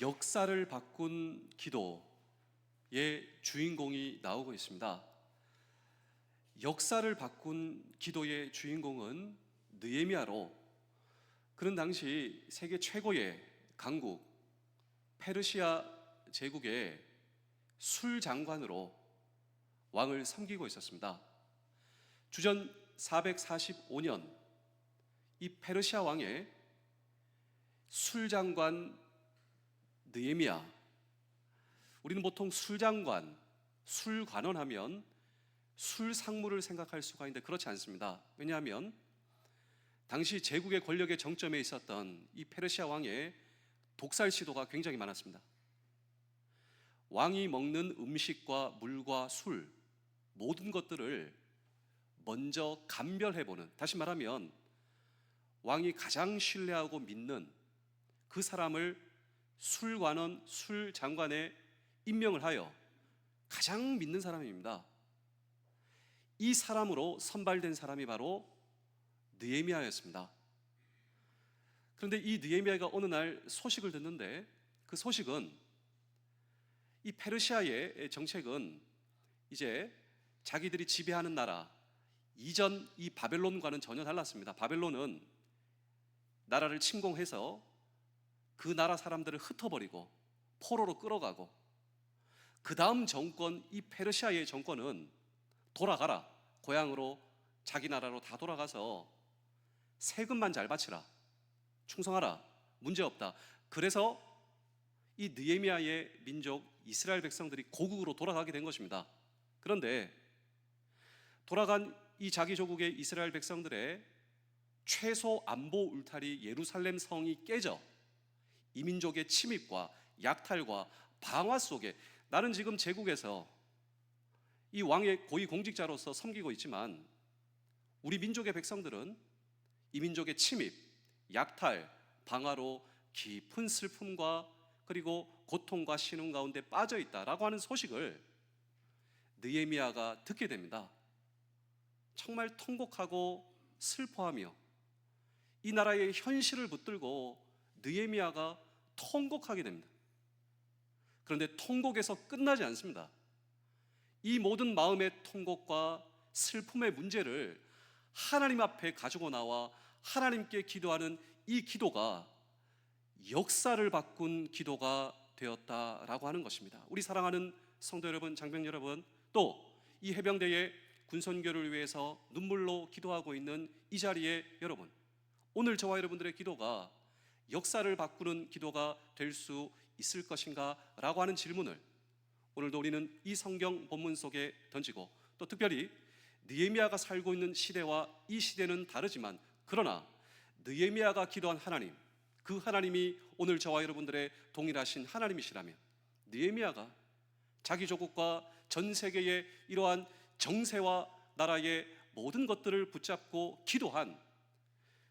역사를 바꾼 기도의 주인공이 나오고 있습니다. 역사를 바꾼 기도의 주인공은 느헤미야로, 그는 당시 세계 최고의 강국 페르시아 제국의 술장관으로 왕을 섬기고 있었습니다. 주전 445년 이 페르시아 왕의 술장관 느헤미야, 우리는 보통 술장관, 술관원 하면 술상무를 생각할 수가 있는데 그렇지 않습니다. 왜냐하면 당시 제국의 권력의 정점에 있었던 이 페르시아 왕의 독살 시도가 굉장히 많았습니다. 왕이 먹는 음식과 물과 술, 모든 것들을 먼저 감별해보는, 다시 말하면 왕이 가장 신뢰하고 믿는 그 사람을 술관원, 술장관에 임명을 하여 가장 믿는 사람입니다. 이 사람으로 선발된 사람이 바로 느헤미야였습니다. 그런데 이 느헤미야가 어느 날 소식을 듣는데, 그 소식은 이 페르시아의 정책은 이제 자기들이 지배하는 나라, 이전 이 바벨론과는 전혀 달랐습니다. 바벨론은 나라를 침공해서 그 나라 사람들을 흩어버리고 포로로 끌어가고, 그 다음 정권, 이 페르시아의 정권은 돌아가라, 고향으로, 자기 나라로 다 돌아가서 세금만 잘 바치라, 충성하라, 문제없다. 그래서 이 느헤미야의 민족 이스라엘 백성들이 고국으로 돌아가게 된 것입니다. 그런데 돌아간 이 자기 조국의 이스라엘 백성들의 최소 안보 울타리 예루살렘 성이 깨져 이민족의 침입과 약탈과 방화 속에, 나는 지금 제국에서 이 왕의 고위 공직자로서 섬기고 있지만 우리 민족의 백성들은 이민족의 침입, 약탈, 방화로 깊은 슬픔과 그리고 고통과 신음 가운데 빠져 있다라고 하는 소식을 느헤미야가 듣게 됩니다. 정말 통곡하고 슬퍼하며 이 나라의 현실을 붙들고 느헤미야가 통곡하게 됩니다. 그런데 통곡에서 끝나지 않습니다. 이 모든 마음의 통곡과 슬픔의 문제를 하나님 앞에 가지고 나와 하나님께 기도하는 이 기도가 역사를 바꾼 기도가 되었다라고 하는 것입니다. 우리 사랑하는 성도 여러분, 장병 여러분, 또 이 해병대의 군선교를 위해서 눈물로 기도하고 있는 이 자리에 여러분, 오늘 저와 여러분들의 기도가 역사를 바꾸는 기도가 될 수 있을 것인가? 라고 하는 질문을 오늘도 우리는 이 성경 본문 속에 던지고, 또 특별히 느헤미야가 살고 있는 시대와 이 시대는 다르지만 그러나 느헤미야가 기도한 하나님, 그 하나님이 오늘 저와 여러분들의 동일하신 하나님이시라면, 느헤미야가 자기 조국과 전 세계의 이러한 정세와 나라의 모든 것들을 붙잡고 기도한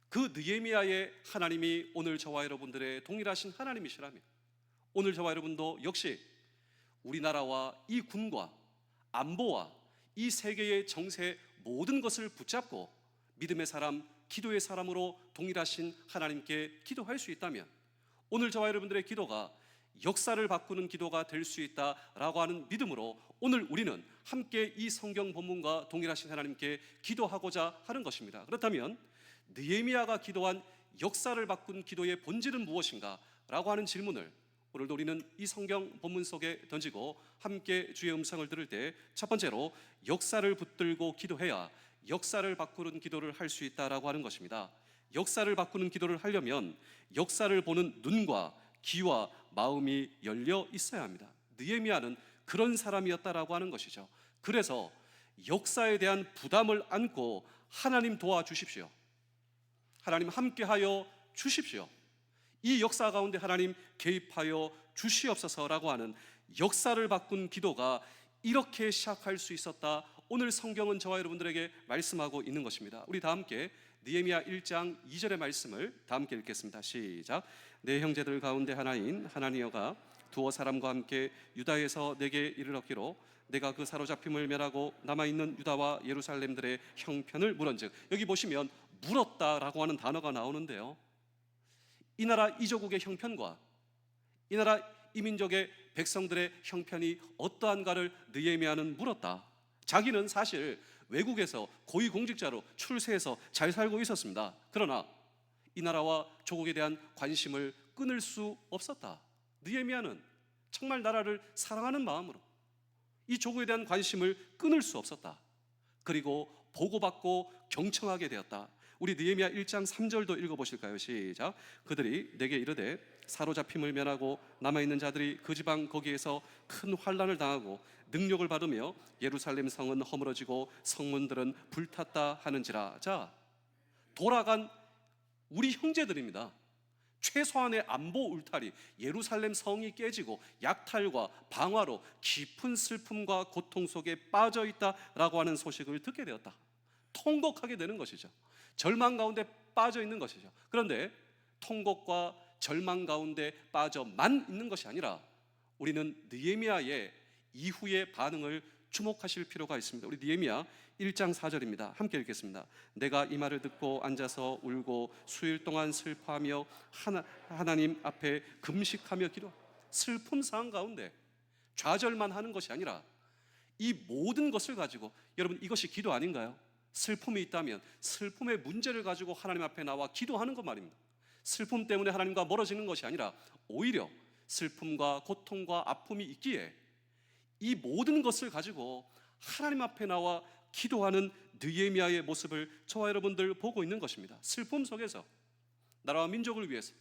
그 느헤미야의 하나님이 오늘 저와 여러분들의 동일하신 하나님이시라면, 오늘 저와 여러분도 역시 우리나라와 이 군과 안보와 이 세계의 정세 모든 것을 붙잡고 믿음의 사람, 기도의 사람으로 동일하신 하나님께 기도할 수 있다면, 오늘 저와 여러분들의 기도가 역사를 바꾸는 기도가 될 수 있다라고 하는 믿음으로 오늘 우리는 함께 이 성경 본문과 동일하신 하나님께 기도하고자 하는 것입니다. 그렇다면 느헤미야가 기도한 역사를 바꾼 기도의 본질은 무엇인가? 라고 하는 질문을 오늘도 우리는 이 성경 본문 속에 던지고 함께 주의 음성을 들을 때, 첫 번째로 역사를 붙들고 기도해야 역사를 바꾸는 기도를 할 수 있다라고 하는 것입니다. 역사를 바꾸는 기도를 하려면 역사를 보는 눈과 귀와 마음이 열려 있어야 합니다. 느헤미야는 그런 사람이었다라고 하는 것이죠. 그래서 역사에 대한 부담을 안고 하나님 도와주십시오, 하나님 함께하여 주십시오, 이 역사 가운데 하나님 개입하여 주시옵소서라고 하는 역사를 바꾼 기도가 이렇게 시작할 수 있었다. 오늘 성경은 저와 여러분들에게 말씀하고 있는 것입니다. 우리 다 함께 느헤미야 1장 2절의 말씀을 다 함께 읽겠습니다. 시작. 내 형제들 가운데 하나인 하나니여가 두어 사람과 함께 유다에서 내게 이르렀기로 내가 그 사로잡힘을 멸하고 남아있는 유다와 예루살렘들의 형편을 물은즉, 여기 보시면 물었다라고 하는 단어가 나오는데요, 이 나라 이조국의 형편과 이 나라 이 민족의 백성들의 형편이 어떠한가를 느헤미야는 물었다. 자기는 사실 외국에서 고위공직자로 출세해서 잘 살고 있었습니다. 그러나 이 나라와 조국에 대한 관심을 끊을 수 없었다. 느헤미야는 정말 나라를 사랑하는 마음으로 이 조국에 대한 관심을 끊을 수 없었다. 그리고 보고받고 경청하게 되었다. 우리 느헤미야 1장 3절도 읽어보실까요? 시작. 그들이 내게 이르되 사로잡힘을 면하고 남아있는 자들이 그 지방 거기에서 큰 환난을 당하고 능욕을 받으며 예루살렘 성은 허물어지고 성문들은 불탔다 하는지라. 자, 돌아간 우리 형제들입니다. 최소한의 안보 울타리, 예루살렘 성이 깨지고 약탈과 방화로 깊은 슬픔과 고통 속에 빠져 있다라고 하는 소식을 듣게 되었다. 통곡하게 되는 것이죠. 절망 가운데 빠져 있는 것이죠. 그런데 통곡과 절망 가운데 빠져만 있는 것이 아니라 우리는 느헤미야의 이후의 반응을 주목하실 필요가 있습니다. 우리 느헤미야 1장 4절입니다. 함께 읽겠습니다. 내가 이 말을 듣고 앉아서 울고 수일 동안 슬퍼하며 하나님 앞에 금식하며 기도. 슬픔 상황 가운데 좌절만 하는 것이 아니라 이 모든 것을 가지고, 여러분 이것이 기도 아닌가요? 슬픔이 있다면 슬픔의 문제를 가지고 하나님 앞에 나와 기도하는 것 말입니다. 슬픔 때문에 하나님과 멀어지는 것이 아니라 오히려 슬픔과 고통과 아픔이 있기에 이 모든 것을 가지고 하나님 앞에 나와 기도하는 느헤미야의 모습을 저와 여러분들 보고 있는 것입니다. 슬픔 속에서 나라와 민족을 위해서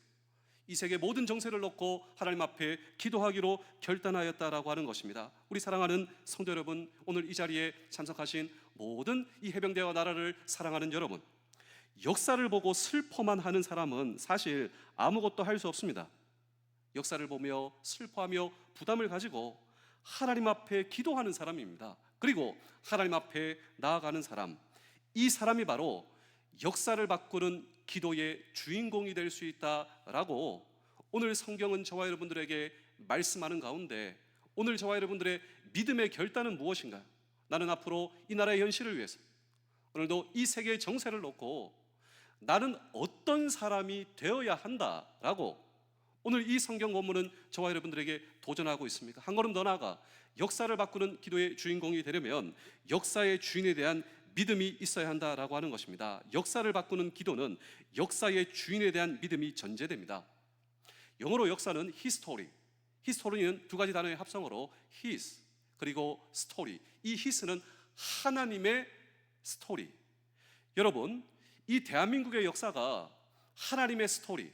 이 세계 모든 정세를 놓고 하나님 앞에 기도하기로 결단하였다라고 하는 것입니다. 우리 사랑하는 성도 여러분, 오늘 이 자리에 참석하신 모든 이 해병대와 나라를 사랑하는 여러분, 역사를 보고 슬퍼만 하는 사람은 사실 아무것도 할 수 없습니다. 역사를 보며 슬퍼하며 부담을 가지고 하나님 앞에 기도하는 사람입니다. 그리고 하나님 앞에 나아가는 사람, 이 사람이 바로 역사를 바꾸는 기도의 주인공이 될 수 있다라고 오늘 성경은 저와 여러분들에게 말씀하는 가운데, 오늘 저와 여러분들의 믿음의 결단은 무엇인가요? 나는 앞으로 이 나라의 현실을 위해서, 오늘도 이 세계의 정세를 놓고 나는 어떤 사람이 되어야 한다라고 오늘 이 성경 본문은 저와 여러분들에게 도전하고 있습니다. 한 걸음 더 나아가 역사를 바꾸는 기도의 주인공이 되려면 역사의 주인에 대한 믿음이 있어야 한다라고 하는 것입니다. 역사를 바꾸는 기도는 역사의 주인에 대한 믿음이 전제됩니다. 영어로 역사는 history, history는 두 가지 단어의 합성어로 his 그리고 story. 이 his는 하나님의 스토리. 여러분, 이 대한민국의 역사가 하나님의 스토리,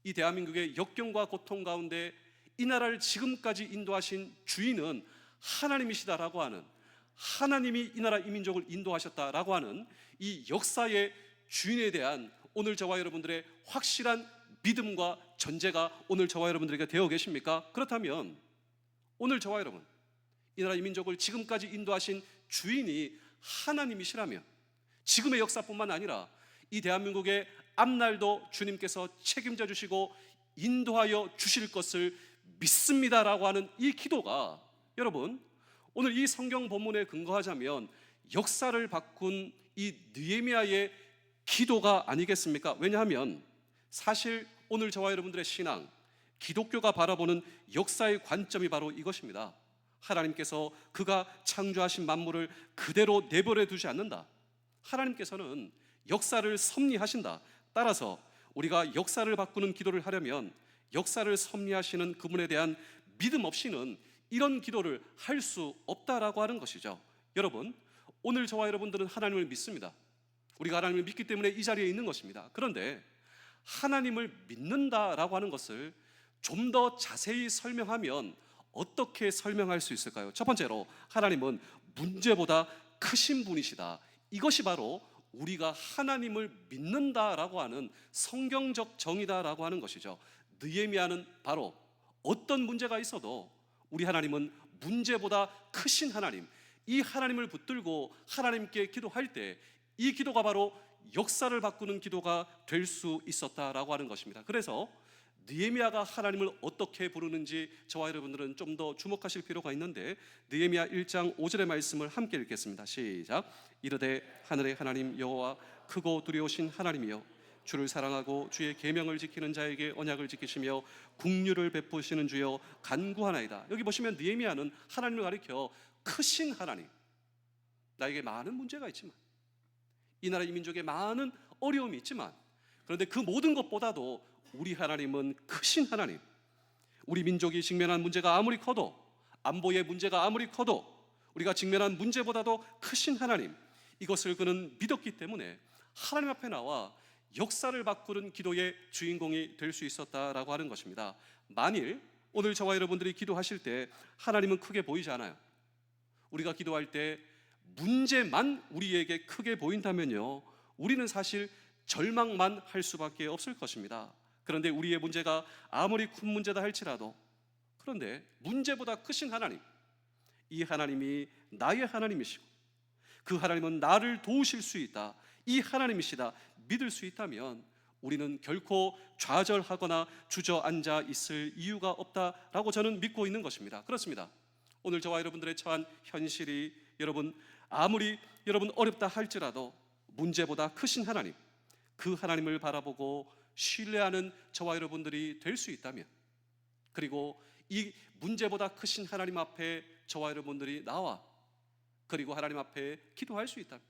이 대한민국의 역경과 고통 가운데 이 나라를 지금까지 인도하신 주인은 하나님이시다라고 하는, 하나님이 이 나라 이 민족을 인도하셨다라고 하는 이 역사의 주인에 대한 오늘 저와 여러분들의 확실한 믿음과 전제가 오늘 저와 여러분들에게 되어 계십니까? 그렇다면 오늘 저와 여러분, 이 나라 이 민족을 지금까지 인도하신 주인이 하나님이시라면 지금의 역사뿐만 아니라 이 대한민국의 앞날도 주님께서 책임져 주시고 인도하여 주실 것을 믿습니다라고 하는 이 기도가, 여러분 오늘 이 성경 본문에 근거하자면 역사를 바꾼 이 느헤미야의 기도가 아니겠습니까? 왜냐하면 사실 오늘 저와 여러분들의 신앙, 기독교가 바라보는 역사의 관점이 바로 이것입니다. 하나님께서 그가 창조하신 만물을 그대로 내버려 두지 않는다. 하나님께서는 역사를 섭리하신다. 따라서 우리가 역사를 바꾸는 기도를 하려면 역사를 섭리하시는 그분에 대한 믿음 없이는 이런 기도를 할 수 없다라고 하는 것이죠. 여러분, 오늘 저와 여러분들은 하나님을 믿습니다. 우리가 하나님을 믿기 때문에 이 자리에 있는 것입니다. 그런데 하나님을 믿는다라고 하는 것을 좀 더 자세히 설명하면 어떻게 설명할 수 있을까요? 첫 번째로 하나님은 문제보다 크신 분이시다. 이것이 바로 우리가 하나님을 믿는다라고 하는 성경적 정의다라고 하는 것이죠. 느헤미야는 바로 어떤 문제가 있어도 우리 하나님은 문제보다 크신 하나님, 이 하나님을 붙들고 하나님께 기도할 때 이 기도가 바로 역사를 바꾸는 기도가 될 수 있었다라고 하는 것입니다. 그래서 느헤미야가 하나님을 어떻게 부르는지 저와 여러분들은 좀 더 주목하실 필요가 있는데, 느헤미야 1장 5절의 말씀을 함께 읽겠습니다. 시작. 이르되 하늘의 하나님 여호와 크고 두려우신 하나님이여 주를 사랑하고 주의 계명을 지키는 자에게 언약을 지키시며 국류를 베푸시는 주여 간구하나이다. 여기 보시면 느헤미야는 하나님을 가리켜 크신 하나님, 나에게 많은 문제가 있지만, 이 나라 이 민족에 많은 어려움이 있지만, 그런데 그 모든 것보다도 우리 하나님은 크신 하나님, 우리 민족이 직면한 문제가 아무리 커도, 안보의 문제가 아무리 커도 우리가 직면한 문제보다도 크신 하나님, 이것을 그는 믿었기 때문에 하나님 앞에 나와 역사를 바꾸는 기도의 주인공이 될 수 있었다라고 하는 것입니다. 만일 오늘 저와 여러분들이 기도하실 때 하나님은 크게 보이지 않아요. 우리가 기도할 때 문제만 우리에게 크게 보인다면요, 우리는 사실 절망만 할 수밖에 없을 것입니다. 그런데 우리의 문제가 아무리 큰 문제다 할지라도, 그런데 문제보다 크신 하나님, 이 하나님이 나의 하나님이시고 그 하나님은 나를 도우실 수 있다, 이 하나님이시다 믿을 수 있다면 우리는 결코 좌절하거나 주저앉아 있을 이유가 없다라고 저는 믿고 있는 것입니다. 그렇습니다. 오늘 저와 여러분들의 처한 현실이 아무리 여러분 어렵다 할지라도 문제보다 크신 하나님, 그 하나님을 바라보고 신뢰하는 저와 여러분들이 될 수 있다면, 그리고 이 문제보다 크신 하나님 앞에 저와 여러분들이 나와 그리고 하나님 앞에 기도할 수 있다면,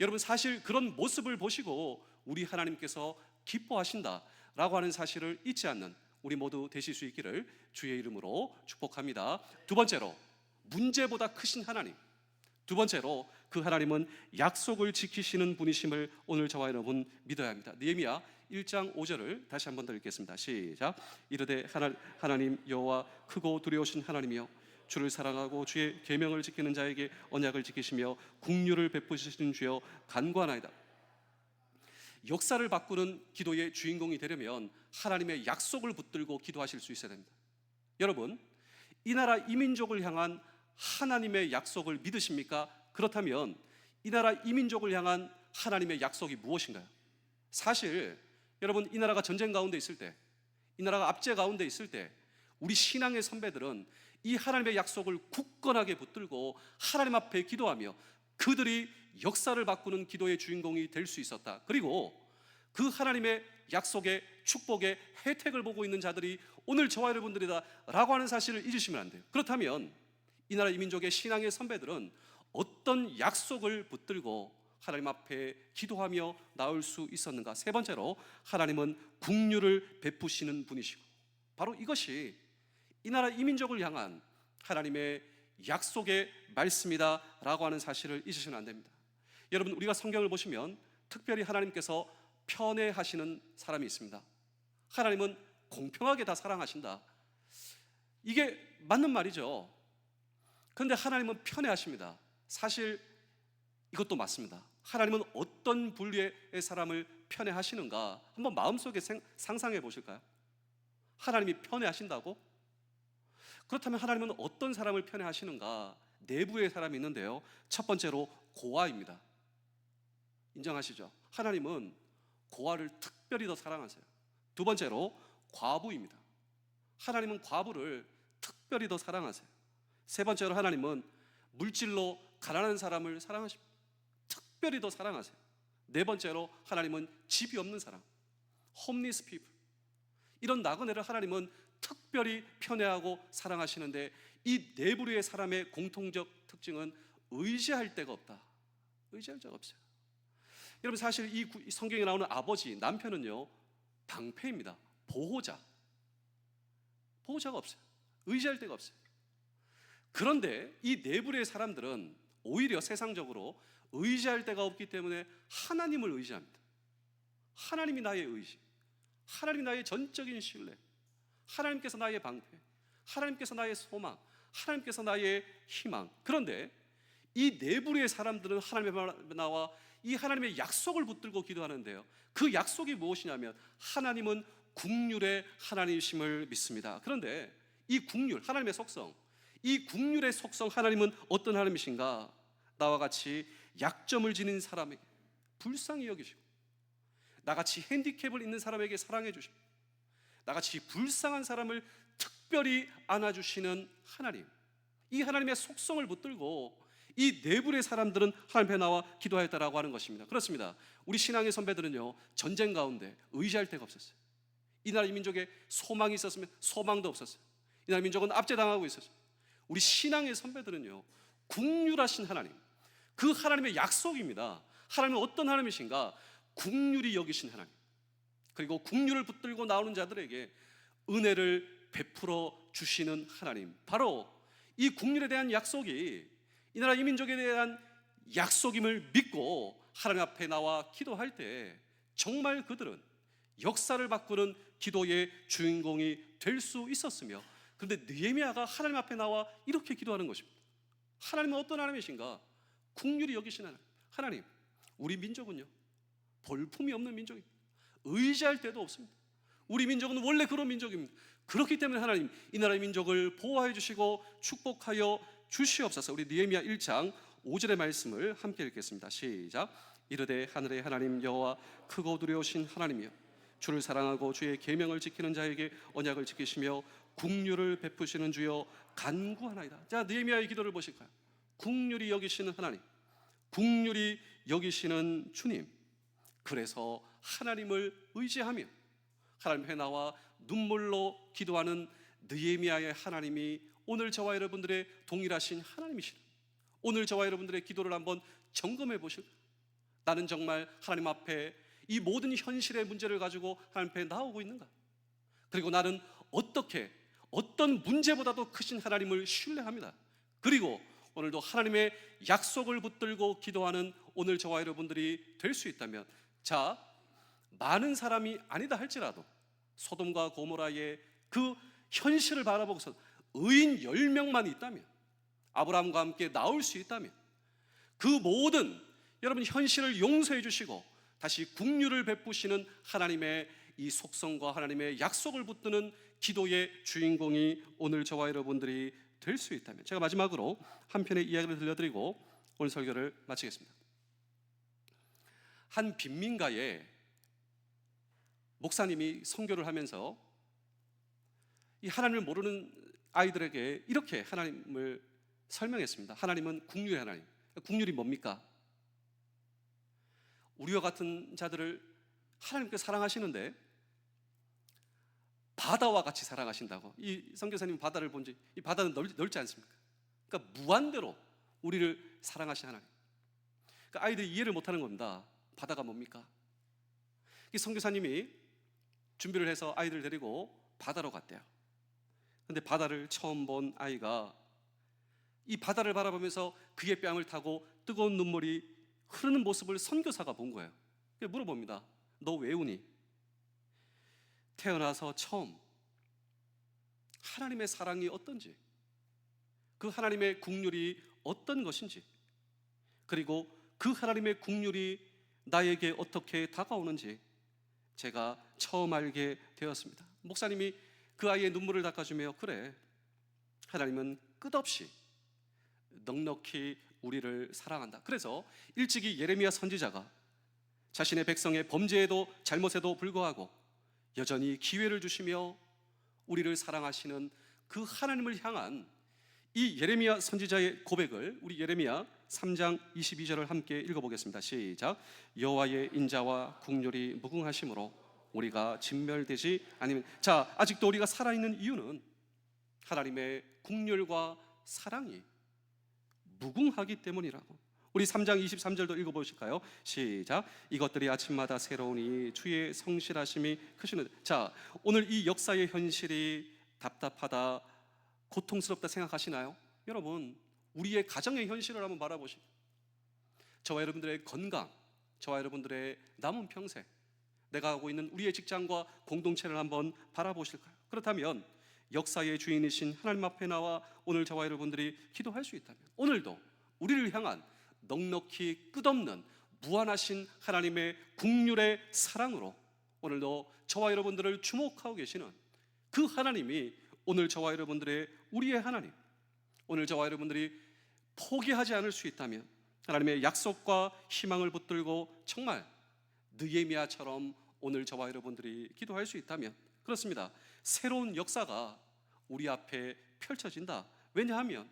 여러분 사실 그런 모습을 보시고 우리 하나님께서 기뻐하신다라고 하는 사실을 잊지 않는 우리 모두 되실 수 있기를 주의 이름으로 축복합니다. 두 번째로, 문제보다 크신 하나님, 두 번째로 그 하나님은 약속을 지키시는 분이심을 오늘 저와 여러분 믿어야 합니다. 느헤미야 1장 5절을 다시 한 번 더 읽겠습니다. 시작. 이르되 하나님 여호와 크고 두려우신 하나님이여, 주를 사랑하고 주의 계명을 지키는 자에게 언약을 지키시며 국류를 베푸시는 주여 간구하나이다. 역사를 바꾸는 기도의 주인공이 되려면 하나님의 약속을 붙들고 기도하실 수 있어야 됩니다. 여러분, 이 나라 이 민족을 향한 하나님의 약속을 믿으십니까? 그렇다면 이 나라 이 민족을 향한 하나님의 약속이 무엇인가요? 사실 여러분, 이 나라가 전쟁 가운데 있을 때, 이 나라가 압제 가운데 있을 때 우리 신앙의 선배들은 이 하나님의 약속을 굳건하게 붙들고 하나님 앞에 기도하며 그들이 역사를 바꾸는 기도의 주인공이 될 수 있었다. 그리고 그 하나님의 약속의 축복의 혜택을 보고 있는 자들이 오늘 저와 여러분들이다 라고 하는 사실을 잊으시면 안 돼요. 그렇다면 이 나라 이 민족의 신앙의 선배들은 어떤 약속을 붙들고 하나님 앞에 기도하며 나올 수 있었는가? 세 번째로, 하나님은 국류를 베푸시는 분이시고, 바로 이것이 이 나라 이 민족을 향한 하나님의 약속의 말씀이다라고 하는 사실을 잊으시면 안 됩니다. 여러분, 우리가 성경을 보시면 특별히 하나님께서 편애하시는 사람이 있습니다. 하나님은 공평하게 다 사랑하신다. 이게 맞는 말이죠. 그런데 하나님은 편애하십니다. 사실 이것도 맞습니다. 하나님은 어떤 분류의 사람을 편애하시는가 한번 마음속에 상상해 보실까요? 하나님이 편애하신다고? 그렇다면 하나님은 어떤 사람을 편애하시는가? 내부의 사람이 있는데요, 첫 번째로 고아입니다. 인정하시죠? 하나님은 고아를 특별히 더 사랑하세요. 두 번째로 과부입니다. 하나님은 과부를 특별히 더 사랑하세요. 세 번째로 하나님은 물질로 가난한 사람을 사랑하십니다. 특별히 더 사랑하세요. 네 번째로 하나님은 집이 없는 사람, homeless people, 이런 나그네를 하나님은 특별히 편애하고 사랑하시는데, 이 네 부류의 사람의 공통적 특징은 의지할 데가 없다. 의지할 데가 없어요. 여러분, 사실 이 성경에 나오는 아버지, 남편은요, 방패입니다. 보호자가 없어요. 의지할 데가 없어요. 그런데 이 네 부류의 사람들은 오히려 세상적으로 의지할 데가 없기 때문에 하나님을 의지합니다. 하나님이 나의 의지, 하나님이 나의 전적인 신뢰, 하나님께서 나의 방패, 하나님께서 나의 소망, 하나님께서 나의 희망. 그런데 이 네 부류의 사람들은 하나님 앞에 나와 이 하나님의 약속을 붙들고 기도하는데요, 그 약속이 무엇이냐면 하나님은 국률의 하나님이심을 믿습니다. 그런데 이 국률, 하나님의 속성, 이 국률의 속성 하나님은 어떤 하나님이신가? 나와 같이 약점을 지닌 사람에게 불쌍히 여기시고, 나같이 핸디캡을 있는 사람에게 사랑해 주시고, 나같이 불쌍한 사람을 특별히 안아주시는 하나님, 이 하나님의 속성을 붙들고 이 내부의 사람들은 하나님 앞에 나와 기도하였다라고 하는 것입니다. 그렇습니다. 우리 신앙의 선배들은요, 전쟁 가운데 의지할 데가 없었어요. 이 나라 이 민족에 소망이 있었으면 소망도 없었어요. 이 나라 민족은 압제당하고 있었어요. 우리 신앙의 선배들은요, 국률하신 하나님, 그 하나님의 약속입니다. 하나님은 어떤 하나님이신가? 국률이 여기신 하나님, 그리고 국률을 붙들고 나오는 자들에게 은혜를 베풀어 주시는 하나님, 바로 이 국률에 대한 약속이 이 나라 이 민족에 대한 약속임을 믿고 하나님 앞에 나와 기도할 때 정말 그들은 역사를 바꾸는 기도의 주인공이 될 수 있었으며, 그런데 느헤미야가 하나님 앞에 나와 이렇게 기도하는 것입니다. 하나님은 어떤 하나님이신가? 국률이 여기신 하나님. 하나님, 우리 민족은요, 볼품이 없는 민족입니다. 의지할 데도 없습니다. 우리 민족은 원래 그런 민족입니다. 그렇기 때문에 하나님, 이 나라의 민족을 보호해 주시고 축복하여 주시옵소서. 우리 느헤미야 1장 5절의 말씀을 함께 읽겠습니다. 시작. 이르되 하늘의 하나님 여호와 크고 두려우신 하나님이여, 주를 사랑하고 주의 계명을 지키는 자에게 언약을 지키시며 국률을 베푸시는 주여 간구하나이다. 자, 느헤미야의 기도를 보실까요? 국률이 여기시는 하나님, 국률이 여기시는 주님, 그래서 하나님을 의지하며 하나님 앞에 나와 눈물로 기도하는 느헤미야의 하나님이 오늘 저와 여러분들의 동일하신 하나님이시다. 오늘 저와 여러분들의 기도를 한번 점검해 보실까요? 나는 정말 하나님 앞에 이 모든 현실의 문제를 가지고 하나님 앞에 나오고 있는가? 그리고 나는 어떻게, 어떤 문제보다도 크신 하나님을 신뢰합니다. 그리고 오늘도 하나님의 약속을 붙들고 기도하는 오늘 저와 여러분들이 될 수 있다면, 자, 많은 사람이 아니다 할지라도 소돔과 고모라의 그 현실을 바라보고서 의인 10명만 있다면, 아브라함과 함께 나올 수 있다면, 그 모든 여러분 현실을 용서해 주시고 다시 국률을 베푸시는 하나님의 이 속성과 하나님의 약속을 붙드는 기도의 주인공이 오늘 저와 여러분들이 될 수 있다면, 제가 마지막으로 한 편의 이야기를 들려드리고 오늘 설교를 마치겠습니다. 한 빈민가에 목사님이 선교를 하면서 이 하나님을 모르는 아이들에게 이렇게 하나님을 설명했습니다. 하나님은 국률의 하나님. 국률이 뭡니까? 우리와 같은 자들을 하나님께 사랑하시는데 바다와 같이 사랑하신다고. 이 선교사님 바다를 본지, 이 바다는 넓지 않습니까? 그러니까 무한대로 우리를 사랑하신 하나님. 그러니까 아이들이 이해를 못하는 겁니다. 바다가 뭡니까? 이 선교사님이 준비를 해서 아이들 데리고 바다로 갔대요. 근데 바다를 처음 본 아이가 이 바다를 바라보면서 그의 뺨을 타고 뜨거운 눈물이 흐르는 모습을 선교사가 본 거예요. 물어봅니다. 너 왜 우니? 태어나서 처음 하나님의 사랑이 어떤지, 그 하나님의 국률이 어떤 것인지, 그리고 그 하나님의 국률이 나에게 어떻게 다가오는지 제가 처음 알게 되었습니다. 목사님이 그 아이의 눈물을 닦아주며, 그래, 하나님은 끝없이 넉넉히 우리를 사랑한다. 그래서 일찍이 예레미야 선지자가 자신의 백성의 범죄에도 잘못에도 불구하고 여전히 기회를 주시며 우리를 사랑하시는 그 하나님을 향한 이 예레미야 선지자의 고백을 우리 예레미야 3장 22절을 함께 읽어보겠습니다. 시작. 여호와의 인자와 국률이 무궁하심으로 우리가 진멸되지 아니면, 자, 아직도 우리가 살아있는 이유는 하나님의 국률과 사랑이 무궁하기 때문이라고. 우리 3장 23절도 읽어보실까요? 시작. 이것들이 아침마다 새로우니 주의 성실하심이 크시는. 자, 오늘 이 역사의 현실이 답답하다, 고통스럽다 생각하시나요? 여러분, 우리의 가정의 현실을 한번 바라보시죠. 저와 여러분들의 건강, 저와 여러분들의 남은 평생, 내가 하고 있는 우리의 직장과 공동체를 한번 바라보실까요? 그렇다면 역사의 주인이신 하나님 앞에 나와 오늘 저와 여러분들이 기도할 수 있다면, 오늘도 우리를 향한 넉넉히 끝없는 무한하신 하나님의 국률의 사랑으로 오늘도 저와 여러분들을 주목하고 계시는 그 하나님이 오늘 저와 여러분들의 우리의 하나님, 오늘 저와 여러분들이 포기하지 않을 수 있다면, 하나님의 약속과 희망을 붙들고 정말 느헤미야처럼 오늘 저와 여러분들이 기도할 수 있다면, 그렇습니다, 새로운 역사가 우리 앞에 펼쳐진다. 왜냐하면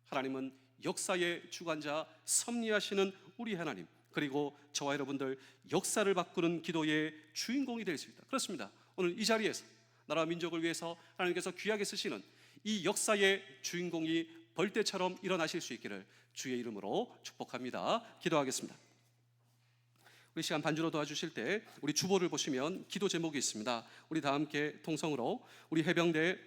하나님은 역사의 주관자 섭리하시는 우리 하나님, 그리고 저와 여러분들 역사를 바꾸는 기도의 주인공이 될 수 있다. 그렇습니다. 오늘 이 자리에서 나라와 민족을 위해서 하나님께서 귀하게 쓰시는 이 역사의 주인공이 벌떼처럼 일어나실 수 있기를 주의 이름으로 축복합니다. 기도하겠습니다. 우리 시간 반주로 도와주실 때 우리 주보를 보시면 기도 제목이 있습니다. 우리 다 함께 통성으로 우리 해병대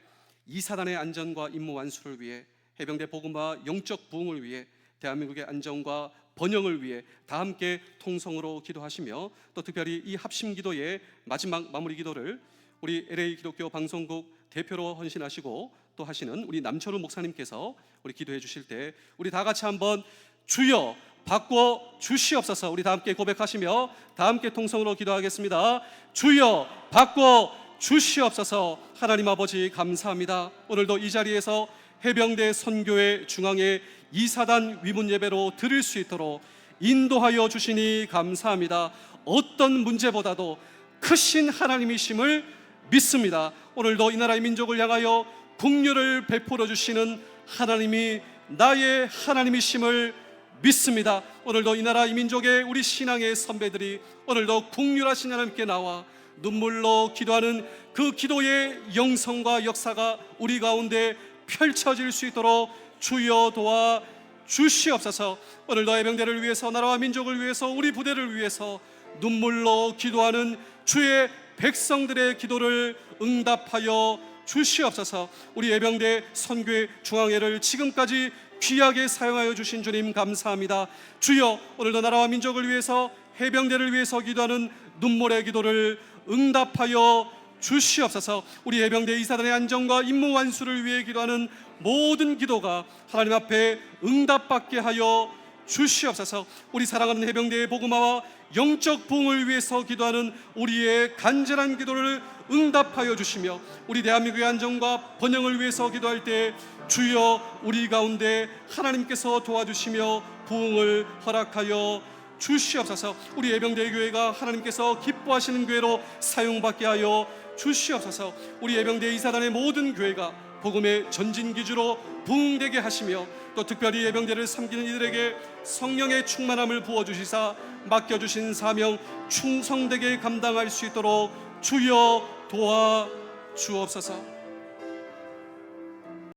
2사단의 안전과 임무 완수를 위해, 해병대 복음화 영적 부흥을 위해, 대한민국의 안정과 번영을 위해 다 함께 통성으로 기도하시며, 또 특별히 이 합심 기도의 마지막 마무리 기도를 우리 LA 기독교 방송국 대표로 헌신하시고 또 하시는 우리 남철우 목사님께서 우리 기도해 주실 때 우리 다 같이 한번 주여 바꿔 주시옵소서, 우리 다 함께 고백하시며 다 함께 통성으로 기도하겠습니다. 주여 바꿔 주시옵소서. 하나님 아버지 감사합니다. 오늘도 이 자리에서 해병대 선교회 중앙에 2사단 위문 예배로 드릴 수 있도록 인도하여 주시니 감사합니다. 어떤 문제보다도 크신 하나님이심을 믿습니다. 오늘도 이 나라의 민족을 향하여 긍휼을 베풀어 주시는 하나님이 나의 하나님이심을 믿습니다. 오늘도 이 나라 이 민족의 우리 신앙의 선배들이 오늘도 긍휼하신 하나님께 나와 눈물로 기도하는 그 기도의 영성과 역사가 우리 가운데 펼쳐질 수 있도록 주여 도와 주시옵소서. 오늘도 해병대를 위해서, 나라와 민족을 위해서, 우리 부대를 위해서 눈물로 기도하는 주의 백성들의 기도를 응답하여 주시옵소서. 우리 해병대 선교회 중앙회를 지금까지 귀하게 사용하여 주신 주님 감사합니다. 주여 오늘도 나라와 민족을 위해서, 해병대를 위해서 기도하는 눈물의 기도를 응답하여 주시옵소서. 우리 해병대 2사단의 안정과 임무 완수를 위해 기도하는 모든 기도가 하나님 앞에 응답받게 하여 주시옵소서. 우리 사랑하는 해병대의 복음화와 영적 부흥을 위해서 기도하는 우리의 간절한 기도를 응답하여 주시며, 우리 대한민국의 안정과 번영을 위해서 기도할 때 주여 우리 가운데 하나님께서 도와주시며 부흥을 허락하여 주시옵소서. 우리 해병대 교회가 하나님께서 기뻐하시는 교회로 사용받게 하여 주시옵소서. 우리 해병대 2사단의 모든 교회가 복음의 전진기주로 부흥되게 하시며, 또 특별히 해병대를 섬기는 이들에게 성령의 충만함을 부어주시사 맡겨주신 사명 충성되게 감당할 수 있도록 주여 도와 주옵소서.